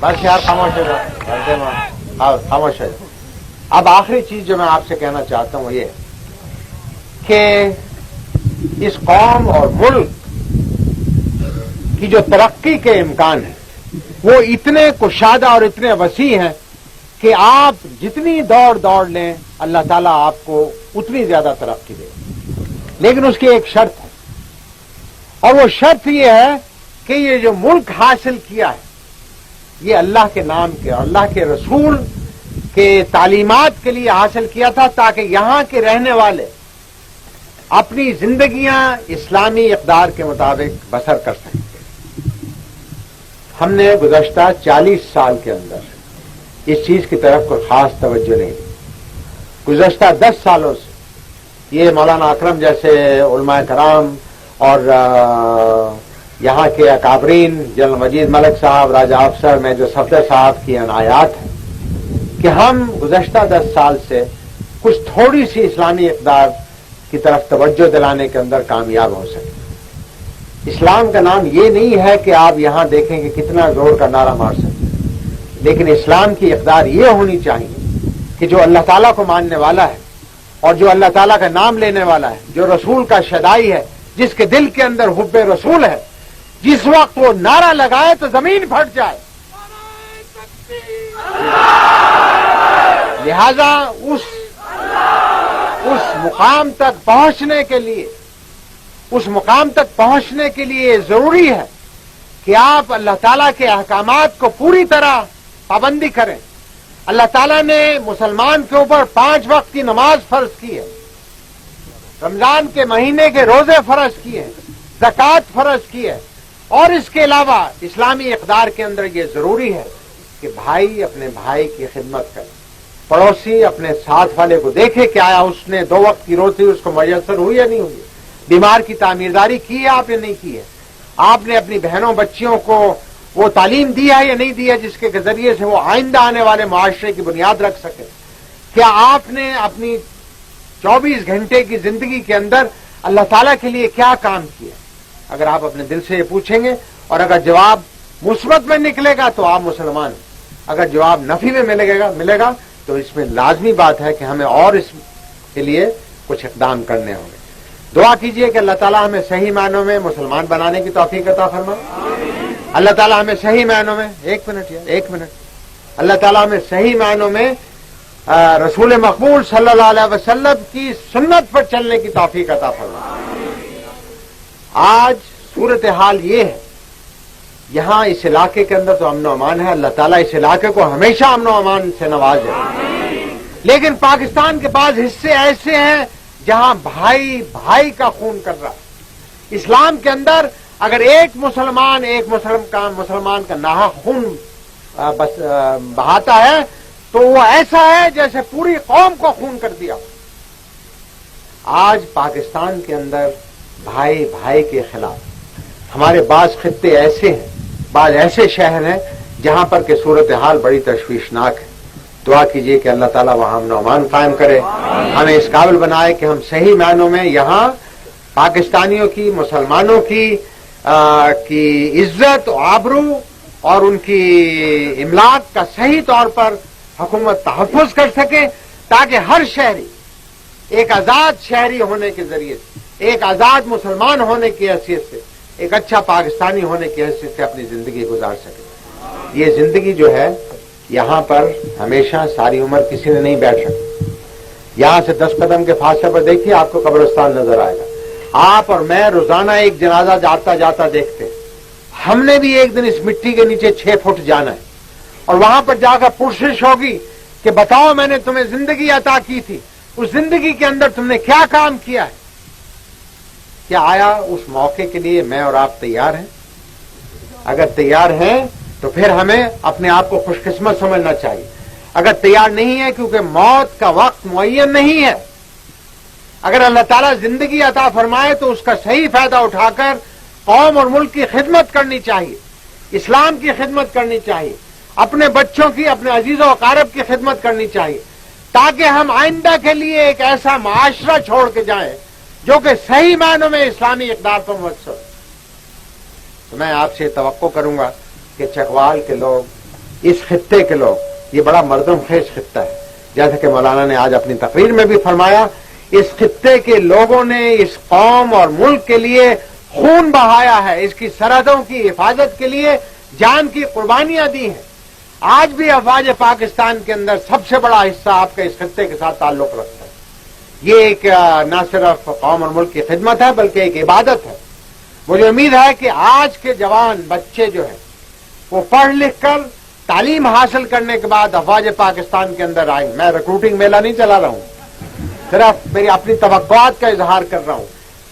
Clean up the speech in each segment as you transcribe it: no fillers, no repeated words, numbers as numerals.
بس یار خاموش ہو جاؤ، خاموش ہو جاؤ۔ اب آخری چیز جو میں آپ سے کہنا چاہتا ہوں وہ یہ کہ اس قوم اور ملک کی جو ترقی کے امکان ہیں وہ اتنے کشادہ اور اتنے وسیع ہیں کہ آپ جتنی دوڑ لیں اللہ تعالیٰ آپ کو اتنی زیادہ ترقی دے، لیکن اس کی ایک شرط ہے، اور وہ شرط یہ ہے کہ یہ جو ملک حاصل کیا ہے یہ اللہ کے نام کے اور اللہ کے رسول کے تعلیمات کے لیے حاصل کیا تھا، تاکہ یہاں کے رہنے والے اپنی زندگیاں اسلامی اقدار کے مطابق بسر کر سکیں۔ ہم نے گزشتہ 40 سال کے اندر اس چیز کی طرف کوئی خاص توجہ نہیں دی۔ گزشتہ 10 سالوں سے یہ مولانا اکرم جیسے علماء کرام اور یہاں کے اکابرین جنرل مجید ملک صاحب، راجہ افسر میں جو صفدر صاحب کی عنایات ہیں کہ ہم گزشتہ 10 سال سے کچھ تھوڑی سی اسلامی اقدار کی طرف توجہ دلانے کے اندر کامیاب ہو سکے۔ اسلام کا نام یہ نہیں ہے کہ آپ یہاں دیکھیں کہ کتنا زور کا نعرہ مار سکتے، لیکن اسلام کی اقدار یہ ہونی چاہیے کہ جو اللہ تعالیٰ کو ماننے والا ہے اور جو اللہ تعالیٰ کا نام لینے والا ہے، جو رسول کا شدائی ہے، جس کے دل کے اندر حب رسول ہے، جس وقت وہ نعرہ لگائے تو زمین پھٹ جائے۔ لہذا اس مقام تک پہنچنے کے لیے ضروری ہے کہ آپ اللہ تعالیٰ کے احکامات کو پوری طرح پابندی کریں۔ اللہ تعالیٰ نے مسلمان کے اوپر 5 وقت کی نماز فرض کی ہے، رمضان کے مہینے کے روزے فرض کیے ہیں، زکوٰۃ فرض کی ہے، اور اس کے علاوہ اسلامی اقدار کے اندر یہ ضروری ہے کہ بھائی اپنے بھائی کی خدمت کرے، پڑوسی اپنے ساتھ والے کو دیکھے کہ آیا اس نے 2 وقت کی روزی اس کو میسر ہوئی یا نہیں ہوئی، بیمار کی تعمیرداری کی ہے آپ نے نہیں کی ہے، آپ نے اپنی بہنوں بچیوں کو وہ تعلیم دی ہے یا نہیں دی ہے جس کے ذریعے سے وہ آئندہ آنے والے معاشرے کی بنیاد رکھ سکے، کیا آپ نے اپنی 24 گھنٹے کی زندگی کے اندر اللہ تعالیٰ کے لیے کیا کام کیا؟ اگر آپ اپنے دل سے یہ پوچھیں گے اور اگر جواب مثبت میں نکلے گا تو آپ مسلمان ہیں، اگر جواب نفی میں ملے گا تو اس میں لازمی بات ہے کہ ہمیں اور اس کے لیے کچھ اقدام کرنے ہوں گے۔ دعا کیجئے کہ اللہ تعالیٰ ہمیں صحیح معنوں میں مسلمان بنانے کی توفیق عطا فرمائے۔ اللہ تعالیٰ ہمیں صحیح معنوں میں ایک منٹ اللہ تعالیٰ ہمیں صحیح معنوں میں رسول مقبول صلی اللہ علیہ وسلم کی سنت پر چلنے کی توفیق عطا فرمائے۔ آج صورتحال یہ ہے، یہاں اس علاقے کے اندر تو امن و امان ہے، اللہ تعالیٰ اس علاقے کو ہمیشہ امن و امان سے نوازے، لیکن پاکستان کے بعض حصے ایسے ہیں جہاں بھائی بھائی کا خون کر رہا ہے۔ اسلام کے اندر اگر ایک مسلمان کا ناحق خون بہاتا ہے تو وہ ایسا ہے جیسے پوری قوم کو خون کر دیا۔ آج پاکستان کے اندر بھائی بھائی کے خلاف ہمارے بعض خطے ایسے ہیں، بعض ایسے شہر ہیں جہاں پر کہ صورتحال بڑی تشویشناک ہے۔ دعا کیجئے کہ اللہ تعالیٰ وہاں امن و امان قائم کرے، ہمیں اس قابل بنائے کہ ہم صحیح معنوں میں یہاں پاکستانیوں کی، مسلمانوں کی عزت و آبرو اور ان کی املاک کا صحیح طور پر حکومت تحفظ کر سکے، تاکہ ہر شہری ایک آزاد شہری ہونے کے ذریعے سے، ایک آزاد مسلمان ہونے کی حیثیت سے، ایک اچھا پاکستانی ہونے کی حیثیت سے اپنی زندگی گزار سکے۔ یہ زندگی جو ہے یہاں پر ہمیشہ ساری عمر کسی نے نہیں بیٹھ سکتی۔ یہاں سے 10 قدم کے فاصلے پر دیکھیے آپ کو قبرستان نظر آئے گا، آپ اور میں روزانہ ایک جنازہ جاتا دیکھتے ہیں۔ ہم نے بھی ایک دن اس مٹی کے نیچے 6 فٹ جانا ہے، اور وہاں پر جا کر پرسش ہوگی کہ بتاؤ میں نے تمہیں زندگی عطا کی تھی، اس زندگی کے اندر تم نے کیا کام کیا ہے؟ کیا آیا اس موقع کے لیے میں اور آپ تیار ہیں؟ اگر تیار ہیں تو پھر ہمیں اپنے آپ کو خوش قسمت سمجھنا چاہیے۔ اگر تیار نہیں ہے، کیونکہ موت کا وقت معین نہیں ہے، اگر اللہ تعالیٰ زندگی عطا فرمائے تو اس کا صحیح فائدہ اٹھا کر قوم اور ملک کی خدمت کرنی چاہیے، اسلام کی خدمت کرنی چاہیے، اپنے بچوں کی، اپنے عزیز و اقارب کی خدمت کرنی چاہیے، تاکہ ہم آئندہ کے لیے ایک ایسا معاشرہ چھوڑ کے جائیں جو کہ صحیح معنوں میں اسلامی اقدار پر مبتنی۔ تو میں آپ سے توقع کروں گا کہ چکوال کے لوگ اس خطے کے لوگ، یہ بڑا مردم خیز خطہ ہے، جیسا کہ مولانا نے آج اپنی تقریر میں بھی فرمایا، اس خطے کے لوگوں نے اس قوم اور ملک کے لیے خون بہایا ہے، اس کی سرحدوں کی حفاظت کے لیے جان کی قربانیاں دی ہیں۔ آج بھی افواج پاکستان کے اندر سب سے بڑا حصہ آپ کا اس خطے کے ساتھ تعلق رکھتا ہے۔ یہ ایک نہ صرف قوم اور ملک کی خدمت ہے بلکہ ایک عبادت ہے۔ مجھے امید ہے کہ آج کے جوان بچے جو ہیں وہ پڑھ لکھ کر تعلیم حاصل کرنے کے بعد افواج پاکستان کے اندر آئیں۔ میں ریکروٹنگ میلہ نہیں چلا رہا ہوں، صرف میری اپنی توقعات کا اظہار کر رہا ہوں،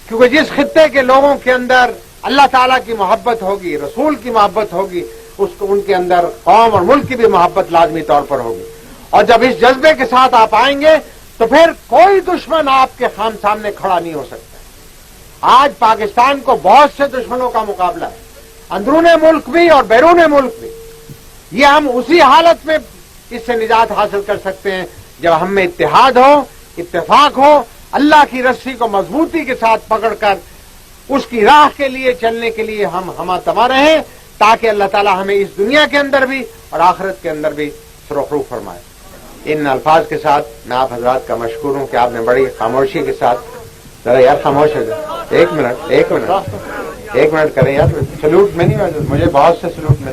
کیونکہ جس خطے کے لوگوں کے اندر اللہ تعالیٰ کی محبت ہوگی، رسول کی محبت ہوگی، ان کے اندر قوم اور ملک کی بھی محبت لازمی طور پر ہوگی۔ اور جب اس جذبے کے ساتھ آپ آئیں گے تو پھر کوئی دشمن آپ کے سامنے کھڑا نہیں ہو سکتا۔ آج پاکستان کو بہت سے دشمنوں کا مقابلہ ہے، اندرون ملک بھی اور بیرون ملک بھی۔ یہ ہم اسی حالت میں اس سے نجات حاصل کر سکتے ہیں جب ہم میں اتحاد ہو، اتفاق ہو، اللہ کی رسی کو مضبوطی کے ساتھ پکڑ کر اس کی راہ کے لیے چلنے کے لیے ہم ہمہ تما رہیں، تاکہ اللہ تعالیٰ ہمیں اس دنیا کے اندر بھی اور آخرت کے اندر بھی سرخرو فرمائے۔ ان الفاظ کے ساتھ میں آپ حضرات کا مشکور ہوں کہ آپ نے بڑی خاموشی کے ساتھ، ذرا یار خاموش ہو جائے، ایک منٹ کریں یار، سلوٹ میں نہیں، مجھے بہت سے سلوٹ میں